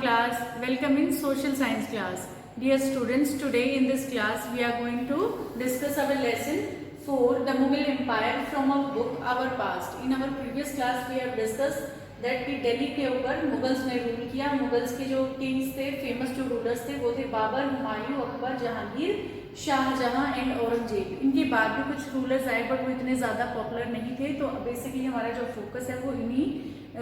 class. Welcome in social science class. Dear students, today in this class we are going to discuss our lesson 4, the Mughal Empire from our book Our Past. In our previous class we have discussed that कि दिल्ली के ऊपर Mughals ने rule किया. Mughals के जो Kings थे, famous जो rulers थे वो थे बाबर, हुमायूं, अकबर, जहांगीर, शाहजहां एंड औरंगजेब. इनके बाद भी कुछ रूलर्स आए बट वो इतने ज़्यादा पॉपुलर नहीं थे. तो बेसिकली हमारा जो फोकस है वो इन्हीं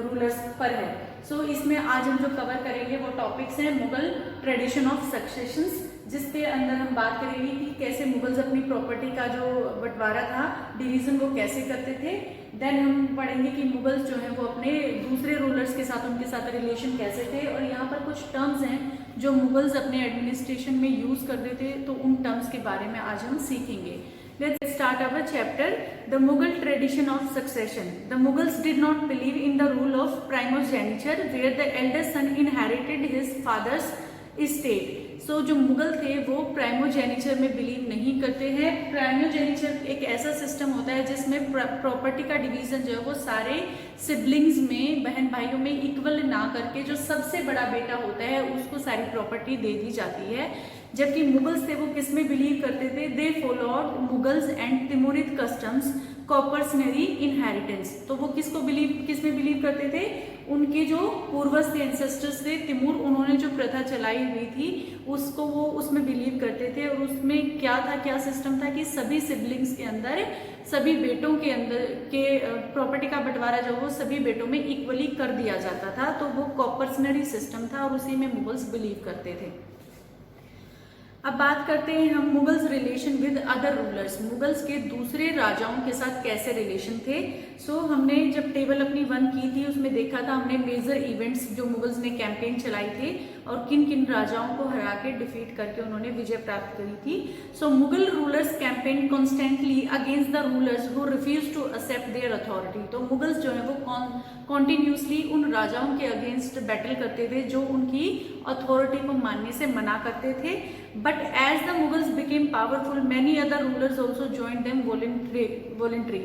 रूलर्स पर है. सो इसमें आज हम जो कवर करेंगे वो टॉपिक्स हैं मुगल ट्रेडिशन ऑफ सक्सेशंस, जिसके अंदर हम बात करेंगे कि कैसे मुगल्स अपनी प्रॉपर्टी का जो बंटवारा था, डिवीजन, वो कैसे करते थे. देन हम पढ़ेंगे कि मुगल्स जो हैं वो अपने दूसरे रूलर्स के साथ, उनके साथ रिलेशन कैसे थे. और यहाँ पर कुछ टर्म्स हैं जो मुगल्स अपने एडमिनिस्ट्रेशन में यूज करते थे, तो उन टर्म्स के बारे में आज हम सीखेंगे. Let's start our chapter, the Mughal tradition of succession. The Mughals did not believe in the rule of primogeniture, where the eldest son inherited his father's estate. So जो मुगल थे वो प्राइमोजेनिचर में बिलीव नहीं करते हैं. प्राइमोजेनिचर एक ऐसा सिस्टम होता है जिसमें प्रॉपर्टी का डिवीजन जो है वो सारे सिबलिंग्स में, बहन भाइयों में इक्वल ना करके जो सबसे बड़ा बेटा होता है उसको सारी प्रॉपर्टी दे दी जाती है. जबकि मुगल्स थे वो किस में बिलीव करते थे? They followed Mughals and Timurid customs coparcenary inheritance. तो वो किस में बिलीव करते थे? उनके जो पूर्वज थे, एंसेस्टर्स थे तिमूर, उन्होंने जो प्रथा चलाई हुई थी उसको वो उसमें बिलीव करते थे. और उसमें क्या सिस्टम था कि सभी सिबलिंग्स के अंदर, सभी बेटों के अंदर के प्रॉपर्टी का बंटवारा जो वो सभी बेटों में इक्वली कर दिया जाता था. तो वो कॉपर्सनरी सिस्टम था और उसी में मुगल्स बिलीव करते थे. अब बात करते हैं हम Mughals relation with other rulers. Mughals के दूसरे राजाओं के साथ कैसे रिलेशन थे. हमने जब टेबल अपनी 1 की थी उसमें देखा था हमने मेजर इवेंट्स जो मुगल्स ने कैंपेन चलाई थी और किन किन राजाओं को हरा के डिफीट करके उन्होंने विजय प्राप्त करी थी. Mughal rulers campaign constantly against the rulers who refuse to accept their authority. तो मुगल्स जो है वो कॉन्टिन्यूसली उन राजाओं के अगेंस्ट बैटल करते थे जो उनकी अथॉरिटी को मानने से मना करते थे. But as the Mughals became powerful many other rulers also join them voluntary.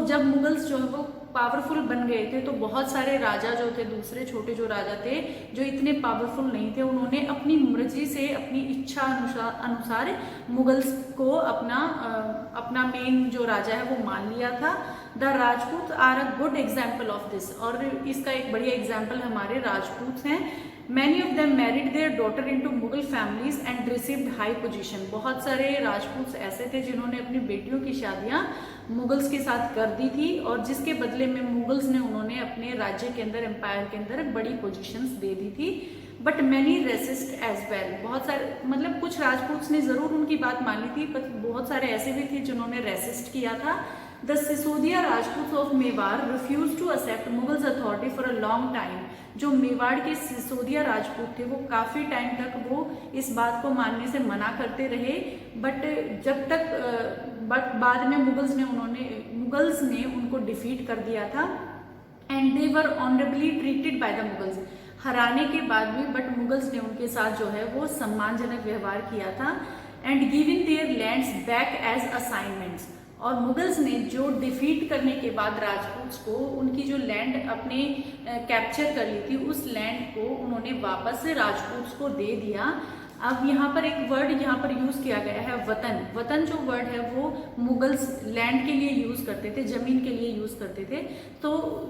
जब मुगल्स जो है वो पावरफुल बन गए थे तो बहुत सारे राजा जो थे, दूसरे छोटे जो राजा थे जो इतने पावरफुल नहीं थे, उन्होंने अपनी मर्जी से, अपनी इच्छा अनुसार मुगल्स को अपना मेन जो राजा है वो मान लिया था. The Rajput are a good example of this. और इसका एक बढ़िया एग्जाम्पल हमारे राजपूत हैं. Many of them married their daughter into Mughal families and received high position. बहुत सारे राजपूत ऐसे थे जिन्होंने अपनी बेटियों की शादियां मुगल्स के साथ कर दी थी और जिसके बदले में मुगल्स ने उन्होंने अपने राज्य के अंदर, एम्पायर के अंदर बड़ी पोजीशंस दे दी थी. But many resist as well. बहुत सारे, मतलब कुछ राजपूत ने जरूर उनकी बात मानी थी पर बहुत सारे ऐसे भी थे जिन्होंने रेसिस्ट किया था. The Sisodia Rajputs of Mewar refused to accept Mughals authority for a long time. जो मेवाड़ के सिसोदिया राजपूत थे वो काफी टाइम तक वो इस बात को मानने से मना करते रहे. बट बाद में मुगल्स ने उनको डिफीट कर दिया था. And they were honourably treated by the Mughals. हराने के बाद भी बट मुगल्स ने उनके साथ जो है वो सम्मानजनक व्यवहार किया था. And given their lands back as assignments. और मुगल्स ने जो डिफीट करने के बाद राजपूत्स को उनकी जो लैंड अपने कैप्चर कर ली थी उस लैंड को उन्होंने वापस से राजपूत्स को दे दिया. अब यहाँ पर एक वर्ड यहाँ पर यूज किया गया है वतन. वतन जो वर्ड है वो मुगल्स लैंड के लिए यूज करते थे, जमीन के लिए यूज करते थे. तो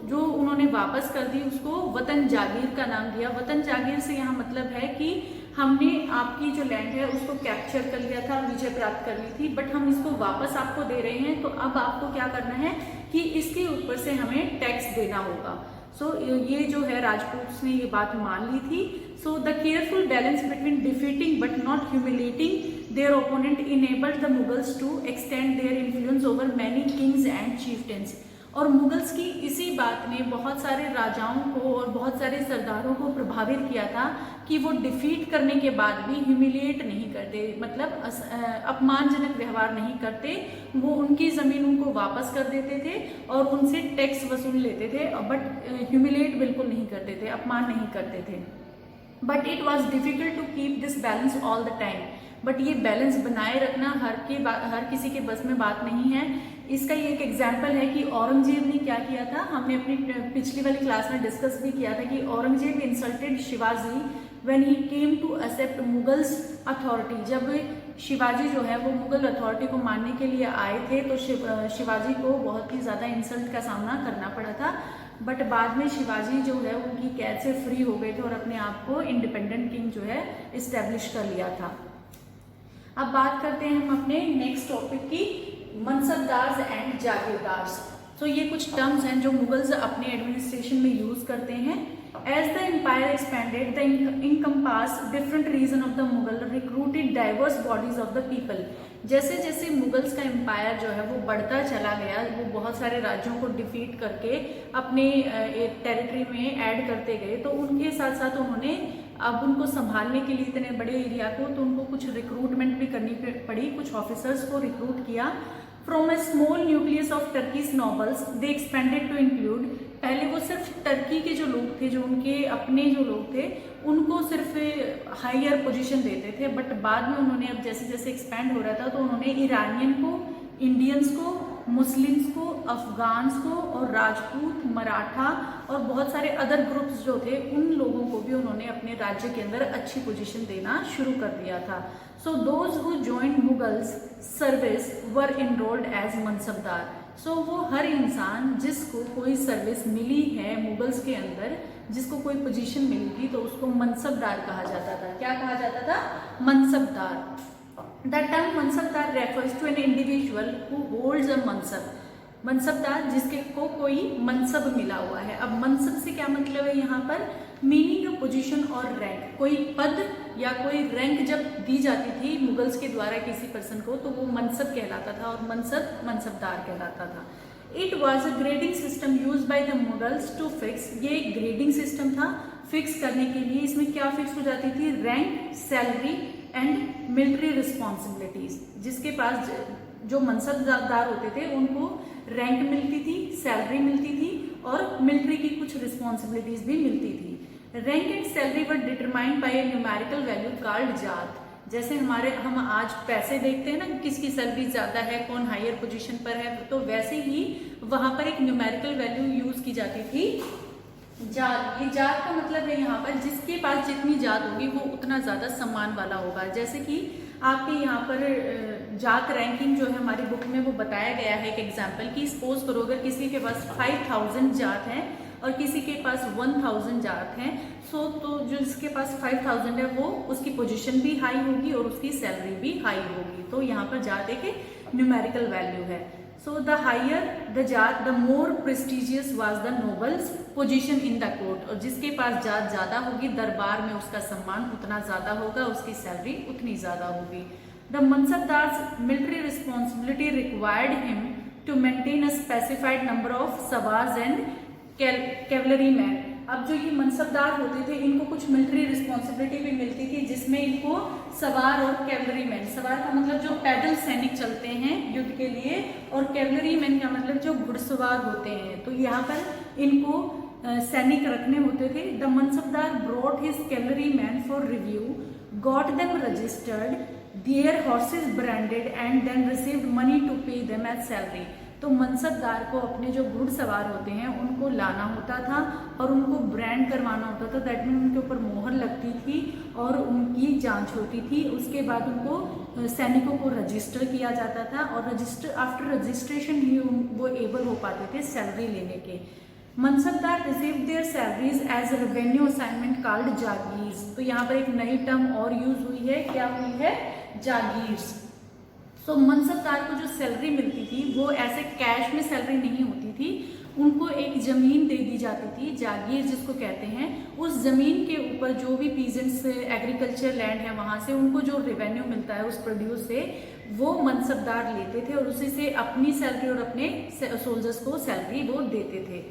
जो उन्होंने वापस कर दी उसको वतन जागीर का नाम दिया. वतन जागीर से यहाँ मतलब है कि हमने आपकी जो लैंड है उसको कैप्चर कर लिया था, विजय प्राप्त कर ली थी, बट हम इसको वापस आपको दे रहे हैं. तो अब आपको क्या करना है कि इसके ऊपर से हमें टैक्स देना होगा. ये जो है राजपूत ने ये बात मान ली थी. The careful balance between defeating but not humiliating their opponent enabled the Mughals to extend their influence over many kings and chieftains. और मुगल्स की इसी बात ने बहुत सारे राजाओं को और बहुत सारे सरदारों को प्रभावित किया था कि वो डिफीट करने के बाद भी ह्यूमिलिएट नहीं करते, मतलब अपमानजनक व्यवहार नहीं करते. वो उनकी जमीन उनको वापस कर देते थे और उनसे टैक्स वसूल लेते थे, बट ह्यूमिलिएट बिल्कुल नहीं करते थे, अपमान नहीं करते थे. But it was difficult to keep this balance all the time. But ये बैलेंस बनाए रखना हर किसी के बस में बात नहीं है. इसका ये एक एग्जाम्पल है कि औरंगजेब ने क्या किया था। हमने अपनी पिछली वाली क्लास में डिस्कस भी किया था कि Aurangzeb insulted Shivaji when he came to accept Mughals authority. जब शिवाजी जो है वो मुगल अथॉरिटी को मानने के लिए आए थे तो शिवाजी को बहुत ही ज़्यादा इंसल्ट का सामना करना पड़ा था। बट बाद में शिवाजी जो है उनकी कैद से फ्री हो गए थे और अपने आप को इंडिपेंडेंट किंग जो है इस्टेब्लिश कर लिया था। अब बात करते हैं हम अपने नेक्स्ट टॉपिक की, मनसबदार्स एंड जागीरदार्स। तो ये कुछ टर्म्स हैं जो मुगल्स अपने एडमिनिस्ट्रेशन में यूज करते हैं। As the empire expanded, the encompassed different region of the Mughal recruited diverse bodies of the people. जैसे जैसे मुगल्स का एम्पायर जो है वो बढ़ता चला गया, वो बहुत सारे राज्यों को डिफीट करके अपने टेरिटरी में ऐड करते गए, तो उनके साथ साथ उन्होंने अब उनको संभालने के लिए इतने बड़े एरिया को तो उनको कुछ रिक्रूटमेंट भी करनी पड़ी, कुछ ऑफिसर्स को रिक्रूट किया। From a small nucleus of Turkish nobles they expanded to include, पहले वो सिर्फ टर्की के जो लोग थे, जो उनके अपने जो लोग थे, उनको सिर्फ हायर पोजीशन देते थे। बट बाद में उन्होंने अब जैसे जैसे एक्सपैंड हो रहा था तो उन्होंने ईरानियन को, इंडियंस को, मुस्लिम्स को, अफगान्स को और राजपूत, मराठा और बहुत सारे अदर ग्रुप्स जो थे उन लोगों को भी उन्होंने अपने राज्य के अंदर अच्छी पोजीशन देना शुरू कर दिया था। So those who joined Mughals service were enrolled as mansabdar. So वो हर इंसान जिसको कोई सर्विस मिली है मुगल्स के अंदर, जिसको कोई पोजीशन मिली थी, तो उसको मनसबदार कहा जाता था। क्या कहा जाता था? Mansabdar. The term mansabdar refers to an individual who holds a मनसब। Mansabdar जिसके को कोई मनसब मिला हुआ है। अब मनसब से क्या मतलब है यहाँ पर? मीनिंग ऑफ पोजीशन और रैंक। कोई पद या कोई रैंक जब दी जाती थी मुगल्स के द्वारा किसी पर्सन को तो वो मनसब कहलाता था और मनसब मनसबदार कहलाता था। It was a grading system use by the Mughals to fix, ये एक ग्रेडिंग सिस्टम था फिक्स करने के लिए। इसमें क्या फिक्स हो जाती थी? Rank, salary and military responsibilities. जिसके पास जो मनसबदार होते थे उनको रैंक मिलती थी, सैलरी मिलती थी और मिलिट्री की कुछ रिस्पॉन्सिबिलिटीज भी मिलती थी। Rank and salary were determined by A numerical value called जात। जैसे हम आज पैसे देखते हैं ना, किसकी सैलरी ज्यादा है, कौन हायर पोजीशन पर है, तो वैसे ही वहां पर एक न्यूमेरिकल वैल्यू यूज की जाती थी, जात। ये जात का मतलब है यहाँ पर जिसके पास जितनी जात होगी वो उतना ज्यादा सम्मान वाला होगा। जैसे कि आपके यहाँ पर जात रैंकिंग जो है हमारी बुक में वो बताया गया है एक एग्जाम्पल की। सपोज करो अगर किसी के पास 5000 जात है और किसी के पास 1000 जात हैं, तो जो जिसके पास 5000 है वो उसकी पोजीशन भी हाई होगी और उसकी सैलरी भी हाई होगी। तो यहाँ पर जात एक न्यूमेरिकल वैल्यू है। So the higher the जात, the more prestigious was the noble's position in the court। और जिसके पास जात ज्यादा होगी दरबार में उसका सम्मान उतना ज्यादा होगा, उसकी सैलरी उतनी ज्यादा होगी। The mansabdars military responsibility required him to maintain a specified number of sabars and cavalrymen। अब जो ये मनसबदार होते थे इनको कुछ मिलिट्री रिस्पॉन्सिबिलिटी भी मिलती थी जिसमें इनको सवार और कैवलरीमैन, सवार का मतलब जो पैदल सैनिक चलते हैं युद्ध के लिए और कैवलरीमैन का मतलब जो घुड़सवार होते हैं, तो यहाँ पर इनको सैनिक रखने होते थे। The mansabdar brought his cavalrymen for review, got them registered, their horses branded and then received money to pay them as salary. तो मनसबदार को अपने जो घुड़सवार होते हैं उनको लाना होता था और उनको ब्रांड करवाना होता था। दैट मीन उनके ऊपर मोहर लगती थी और उनकी जांच होती थी। उसके बाद उनको सैनिकों को रजिस्टर किया जाता था और आफ्टर रजिस्ट्रेशन ही वो एबल हो पाते थे सैलरी लेने के। Mansabdar receive their salaries as revenue assignment called jagirs. तो यहाँ पर एक नई टर्म और यूज हुई है, क्या हुई है? जागीर्स। सो मनसबदार को जो सैलरी मिलती थी वो ऐसे कैश में सैलरी नहीं होती थी, उनको एक जमीन दे दी जाती थी, जागीर जिसको कहते हैं। उस जमीन के ऊपर जो भी पीजेंट्स एग्रीकल्चर लैंड है वहां से उनको जो रेवेन्यू मिलता है उस प्रोड्यूस से वो मनसबदार लेते थे और उसी से अपनी सैलरी और अपने सोल्जर्स को सैलरी वो देते थे।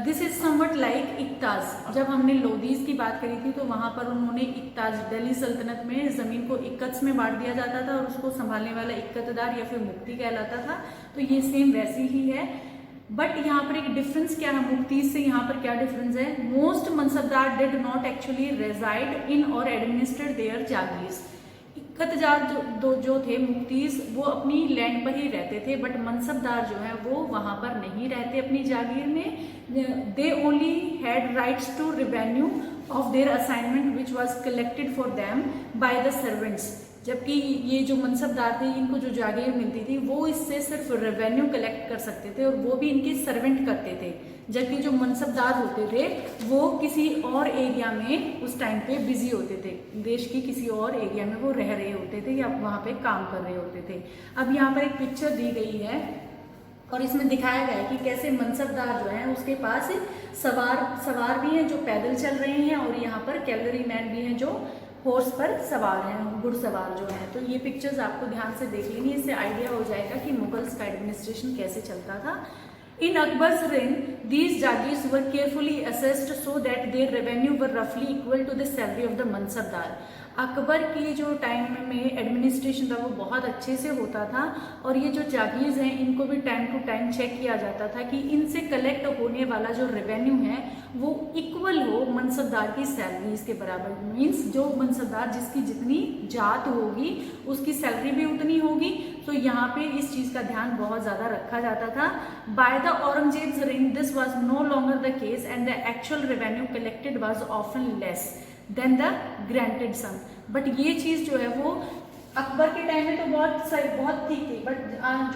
This is somewhat like iqtas. जब हमने लोदीज की बात करी थी तो वहां पर उन्होंने इक्ताज, दिल्ली सल्तनत में जमीन को इक्कत्स में बांट दिया जाता था और उसको संभालने वाला इक्कतदार या फिर मुफ्ती कहलाता था। तो ये सेम वैसी ही है, बट यहाँ पर एक डिफरेंस क्या है मुफ्ती से, यहाँ पर क्या डिफरेंस है? Most mansabdar did not actually reside in और एडमिनिस्ट्रेट देयर जागीर्स। खतजार जो थे मुक्तीज वो अपनी लैंड पर ही रहते थे, बट मनसबदार जो है वो वहां पर नहीं रहते अपनी जागीर में। They only had rights to revenue of their assignment which was collected for them by the servants. जबकि ये जो मनसबदार थे, इनको जो जागीर मिलती थी वो इससे सिर्फ रेवेन्यू कलेक्ट कर सकते थे और वो भी इनके सर्वेंट करते थे, जबकि जो मनसबदार होते थे वो किसी और एरिया में उस टाइम पे बिजी होते थे, देश की किसी और एरिया में वो रह रहे होते थे या वहां पे काम कर रहे होते थे। अब यहाँ पर एक पिक्चर दी गई है और इसमें दिखाया गया है कि कैसे मनसबदार जो है उसके पास सवार भी हैं जो पैदल चल रहे हैं और यहाँ पर कैवलरी मैन भी हैं जो हॉर्स पर सवार हैं, घुड़सवार जो है। तो ये पिक्चर्स आपको ध्यान से देख लेंगे, इससे आइडिया हो जाएगा कि मुगल्स का एडमिनिस्ट्रेशन कैसे चलता था। In Akbar's reign, these jagirs were carefully assessed so that their revenue were roughly equal to the salary of the mansabdar. Akbar की जो टाइम में एडमिनिस्ट्रेशन था वो बहुत अच्छे से होता था और ये जो जागीर्स हैं इनको भी टाइम टू टाइम चेक किया जाता था कि इनसे कलेक्ट होने वाला जो रेवेन्यू है वो इक्वल हो मनसबदार की सैलरी के बराबर। मीन्स जो मनसबदार जिसकी जितनी जात होगी उसकी सैलरी भी उतनी होगी। तो यहाँ पे इस चीज का ध्यान बहुत ज्यादा रखा जाता था। By the Aurangzeb's reign this was no longer the case and the actual revenue collected was often less than the granted sum। But ये चीज जो है वो अकबर के टाइम में तो बहुत ठीक थी, बट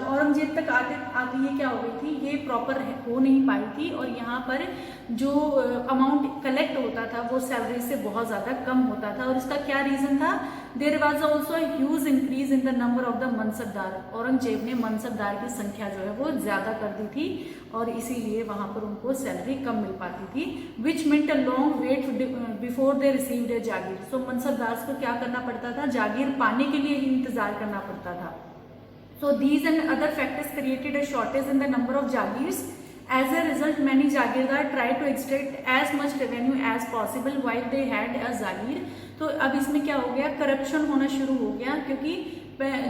औरंगजेब तक आते ये क्या हो गई थी, ये प्रॉपर हो नहीं पाई थी और यहाँ पर जो अमाउंट कलेक्ट होता था वो सैलरी से बहुत ज्यादा कम होता था। और इसका क्या रीजन था, there was also huge increase in the number of the mansabdar. Aurangzeb ने मनसबदार की संख्या जो है वो ज्यादा कर दी थी और इसीलिए वहां पर उनको सैलरी कम मिल पाती थी, which meant a long wait before they received a jagir. So mansabdar को क्या करना पड़ता था, जागीर पाने के लिए ही इंतजार करना पड़ता था। So these and other factors created a shortage in the number of jagirs. As a result, many jagirdar tried to extract as much revenue as possible while they had a जागीर। तो अब इसमें क्या हो गया, करप्शन होना शुरू हो गया, क्योंकि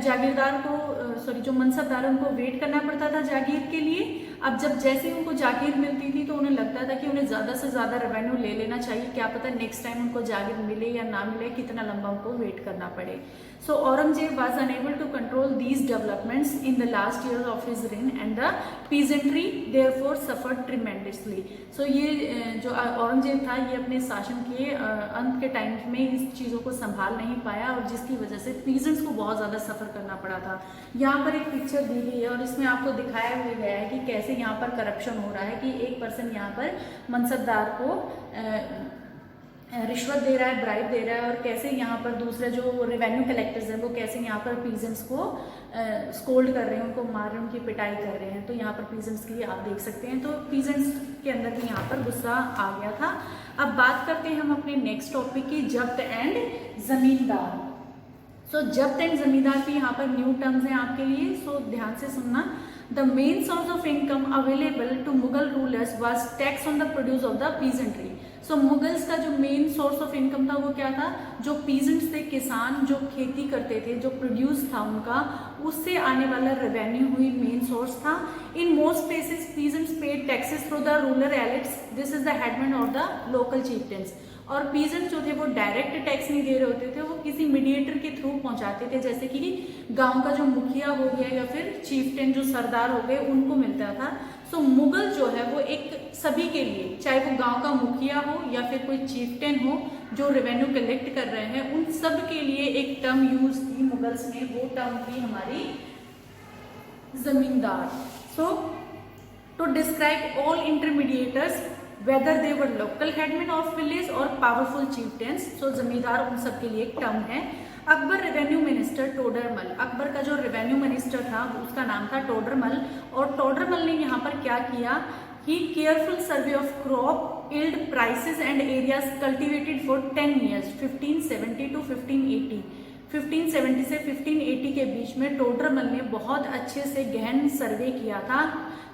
जागीरदार को जो मनसबदार उनको वेट करना पड़ता था जागीर के लिए। अब जब जैसे उनको जागीर मिलती थी तो उन्हें लगता था कि उन्हें ज्यादा से ज्यादा रेवेन्यू ले लेना चाहिए, क्या पता नेक्स्ट टाइम उनको जागीर मिले या ना मिले, कितना लंबा उनको वेट करना पड़े। So Aurangzeb was unable to control these developments in the last year of his reign and the peasantry therefore suffered tremendously. So ये जो औरंगजेब था ये अपने शासन के अंत के टाइम में इस चीजों को संभाल नहीं पाया और जिसकी वजह से पीजेंट्स को बहुत ज्यादा सफर करना पड़ा था। यहाँ पर एक पिक्चर दी गई है और इसमें आपको दिखाया गया है कि कैसे यहाँ पर करप्शन हो रहा है, कि एक पर्सन यहाँ पर मनसबदार को रिश्वत दे रहा है, ब्राइब दे रहा है और कैसे यहाँ पर दूसरे जो रेवेन्यू कलेक्टर्स हैं वो कैसे यहाँ पर पीजेंट्स को स्कोल्ड कर रहे हैं, उनको मार रहे हैं, उनकी पिटाई कर रहे हैं। तो यहाँ पर पीजेंट्स की आप देख सकते हैं, तो पीजेंट्स के अंदर भी यहाँ पर गुस्सा आ गया था। अब बात करते हैं हम अपने नेक्स्ट टॉपिक की, जब्त एंड जमींदार। सो जब्त एंड जमींदार की यहाँ पर न्यू टर्म्स हैं आपके लिए, सो ध्यान से सुनना। The main source of income available to Mughal rulers was tax on the produce of the peasantry। So Mughals का जो मेन सोर्स ऑफ इनकम था वो क्या था, जो पीजेंट्स थे, किसान जो खेती करते थे, जो प्रोड्यूस था उनका, उससे आने वाला रेवेन्यू हुई मेन सोर्स था। In most places peasants paid taxes through the rural elites, this is the headman of the local chieftains. और पीजेंट्स जो थे वो डायरेक्ट टैक्स नहीं दे रहे होते थे, वो किसी मीडिएटर के थ्रू पहुंचाते थे, जैसे कि गांव का जो मुखिया हो गया या फिर चीफ्टेन जो सरदार हो गए उनको मिलता था। सो मुगल जो है वो एक सभी के लिए, चाहे वो गांव का मुखिया हो या फिर कोई चीफ्टेन हो जो रेवेन्यू कलेक्ट कर रहे हैं, उन सब के लिए एक टर्म यूज की मुगल्स ने, वो टर्म थी हमारी zamindar. So to describe all intermediators whether they were local headmen of village or powerful chieftains। so जमींदार उन सब के लिए एक टर्म है। अकबर रेवेन्यू मिनिस्टर टोडरमल, अकबर का जो रेवेन्यू मिनिस्टर था उसका नाम था टोडरमल, और टोडरमल ने यहाँ पर क्या किया, ही careful survey of crop yield prices and areas cultivated for 10 years 1570 to 1580। 1570 से 1580 के बीच में टोडरमल ने बहुत अच्छे से गहन सर्वे किया था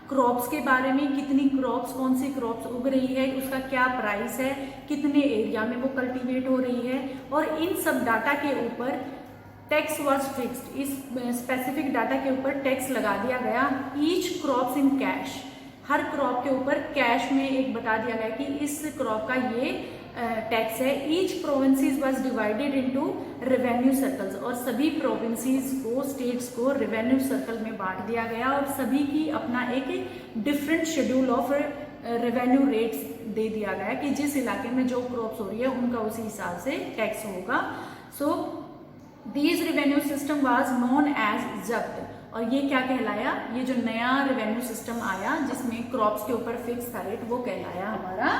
क्रॉप्स के बारे में, कितनी क्रॉप्स, कौन सी क्रॉप्स उग रही है, उसका क्या प्राइस है, कितने एरिया में वो कल्टीवेट हो रही है, और इन सब डाटा के ऊपर टैक्स वाज फिक्स्ड। इस स्पेसिफिक डाटा के ऊपर टैक्स लगा दिया गया। Each crops in cash, her crop के ऊपर कैश में एक बता दिया गया कि इस क्रॉप का ये टैक्स है। Each provinces was divided into revenue circles, और सभी प्रोविंसेस को, स्टेट्स को रेवेन्यू सर्कल में बांट दिया गया और सभी की अपना एक different schedule of revenue rates दे दिया गया कि जिस इलाके में जो क्रॉप्स हो रही है उनका उसी हिसाब से टैक्स होगा। So these revenue system was known as zabt, और ये क्या कहलाया, ये जो नया रेवेन्यू सिस्टम आया जिसमें क्रॉप्स के ऊपर फिक्स था रेट, वो कहलाया हमारा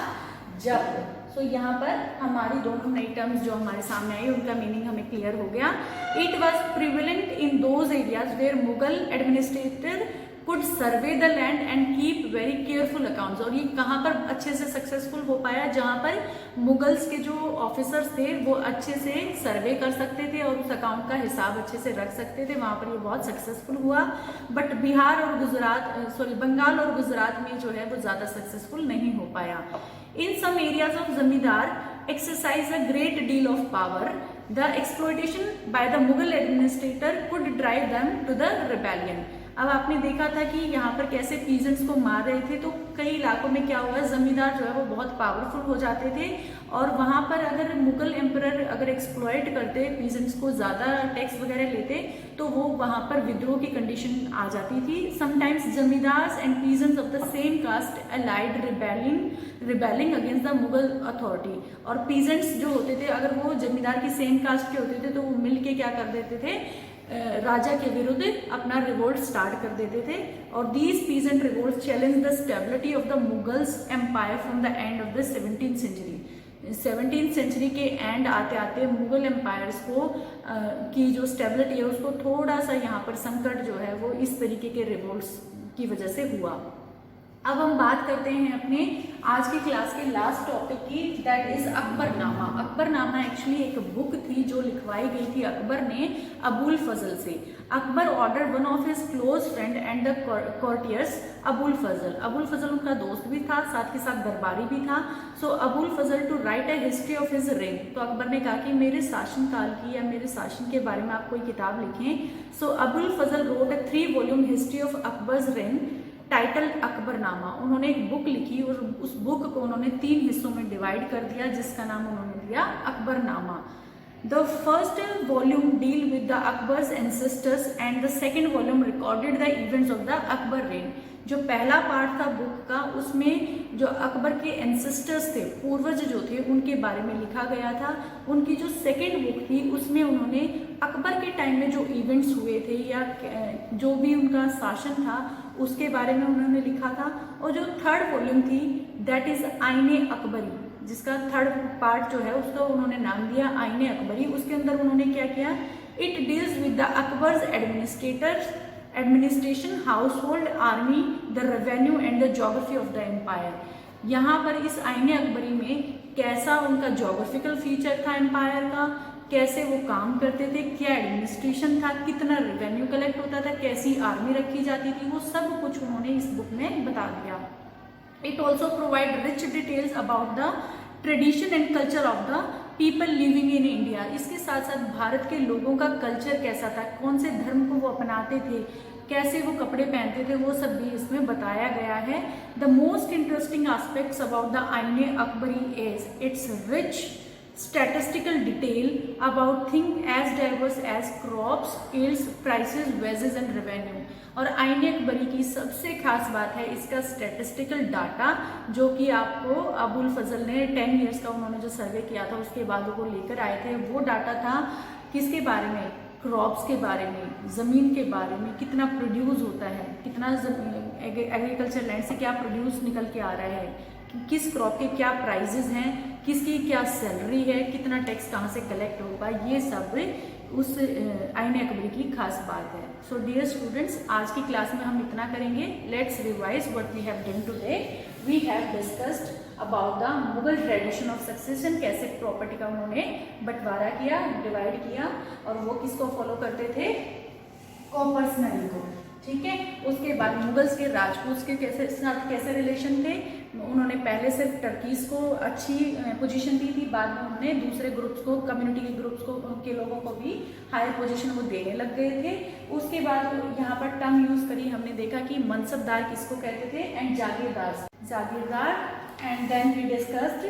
जब्त। सो यहाँ पर हमारी दोनों नई टर्म्स जो हमारे सामने आई उनका मीनिंग हमें क्लियर हो गया। It was prevalent in those areas where Mughal administrator could survey the land and keep very careful accounts, और ये कहाँ पर अच्छे से सक्सेसफुल हो पाया, जहाँ पर मुगल्स के जो ऑफिसर्स थे वो अच्छे से सर्वे कर सकते थे और उस अकाउंट का हिसाब अच्छे से रख सकते थे, वहाँ पर ये बहुत सक्सेसफुल हुआ। बट बिहार और गुजरात, सॉरी बंगाल और गुजरात में जो है वो ज़्यादा सक्सेसफुल नहीं हो पाया। In some areas of zamindar exercise a great deal of power. The exploitation by the Mughal administrator could drive them to the rebellion. अब आपने देखा था कि यहाँ पर कैसे पीजेंट्स को मार रहे थे, तो कई इलाकों में क्या हुआ, जमींदार जो है वो बहुत पावरफुल हो जाते थे और वहाँ पर अगर मुगल एम्परर अगर एक्सप्लॉइट करते, पीजेंट्स को ज़्यादा टैक्स वगैरह लेते, तो वो वहाँ पर विद्रोह की कंडीशन आ जाती थी। Sometimes zamindars and peasants of the same caste allied rebelling against the Mughal authority, और पीजेंट्स जो होते थे अगर वो जमींदार की सेम कास्ट के होते थे तो वो मिल के क्या कर देते थे, राजा के विरुद्ध अपना रिवोल्ट स्टार्ट कर देते थे। और these peasant revolt challenge the stability of the Mughals empire from the end of the 17th century. 17th century के एंड आते आते मुगल एम्पायर्स को की जो स्टेबिलिटी है उसको थोड़ा सा यहाँ पर संकट जो है वो इस तरीके के रिवोल्ट्स की वजह से हुआ। अब हम बात करते हैं अपने आज की क्लास के लास्ट टॉपिक की, that is Akbarnama. Akbarnama actually एक बुक थी जो लिखवाई गई थी अकबर ने अबुल फजल से। Akbar order one of his close friend and the courtiers Abul Fazl. Abul Fazl उनका दोस्त भी था, साथ के साथ दरबारी भी था। So Abul Fazl to write a history of his reign. तो अकबर ने कहा कि मेरे शासनकाल की या मेरे शासन के बारे में आप कोई किताब लिखें। So Abul Fazl wrote a 3 volume history of Akbar's reign title Akbarnama. उन्होंने एक बुक लिखी और उस बुक को उन्होंने 3 हिस्सों में डिवाइड कर दिया जिसका नाम उन्होंने दिया Akbarnama. The first volume deal with the Akbar's ancestors and the second volume recorded the events of the Akbar rain. जो पहला पार्ट था बुक का उसमें जो अकबर के एंसेस्टर्स थे, पूर्वज जो थे, उनके बारे में लिखा गया था। उनकी जो सेकेंड बुक थी उसमें उन्होंने अकबर के टाइम में जो इवेंट्स हुए थे या जो भी उनका शासन था उसके बारे में उन्होंने लिखा था। और जो थर्ड वॉल्यूम थी दैट इज आईने अकबरी, जिसका थर्ड पार्ट जो है उसका उन्होंने नाम दिया आईने अकबरी। उसके अंदर उन्होंने क्या किया, it deals with the Akbar's administration, household, army, the revenue and the geography of the empire. यहाँ पर इस आईने अकबरी में कैसा उनका ज्योग्राफिकल फीचर था एम्पायर का, कैसे वो काम करते थे, क्या एडमिनिस्ट्रेशन था, कितना रेवेन्यू कलेक्ट होता था, कैसी आर्मी रखी जाती थी, वो सब कुछ उन्होंने इस बुक में बता दिया। It also provide rich details about the tradition and culture of the people living in India. इसके साथ साथ भारत के लोगों का कल्चर कैसा था, कौन से धर्म को वो अपनाते थे, कैसे वो कपड़े पहनते थे, वो सब भी इसमें बताया गया है। The most interesting aspects about the Aine Akbari is its rich statistical detail about things as diverse as crops, yields, prices, wages and revenue। और आईने अकबरी की सबसे खास बात है इसका स्टैटिस्टिकल डाटा, जो कि आपको अबुल फजल ने 10 इयर्स का उन्होंने जो सर्वे किया था उसके बाद वो लेकर आए थे। वो डाटा था किसके बारे में, क्रॉप्स के बारे में, ज़मीन के बारे में, कितना प्रोड्यूस होता है, कितना एग्रीकल्चर लैंड से क्या प्रोड्यूस निकल के आ रहा है, किस क्रॉप के क्या प्राइजेस हैं, किसकी क्या सैलरी है, कितना टैक्स कहाँ से कलेक्ट होगा, ये सब उस आईने अकबरी की खास बात है। सो डियर स्टूडेंट्स, आज की क्लास में हम इतना करेंगे। Let's revise what we have done today. We have discussed about the Mughal tradition of succession, कैसे प्रॉपर्टी का उन्होंने बंटवारा किया, डिवाइड किया, और वो किसको फॉलो करते थे, कॉपर्सनरी को। ठीक है, उसके बाद मुगल्स के राजपूत के कैसे रिलेशन थे, उन्होंने पहले सिर्फ टर्कीज को अच्छी पोजीशन दी थी, बाद में उन्होंने दूसरे ग्रुप्स को, कम्युनिटी के ग्रुप्स को, के लोगों को भी हायर पोजीशन वो देने लग गए थे। उसके बाद यहाँ पर टर्म यूज करी, हमने देखा कि मनसबदार किसको कहते थे and jagirdar, and then we discussed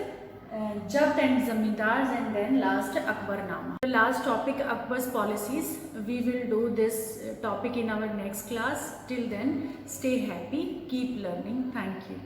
Jabt and Zamindars, and then last Akbarnama. The last topic, Akbar's policies. We will do this topic in our next class. Till then, stay happy, keep learning. Thank you.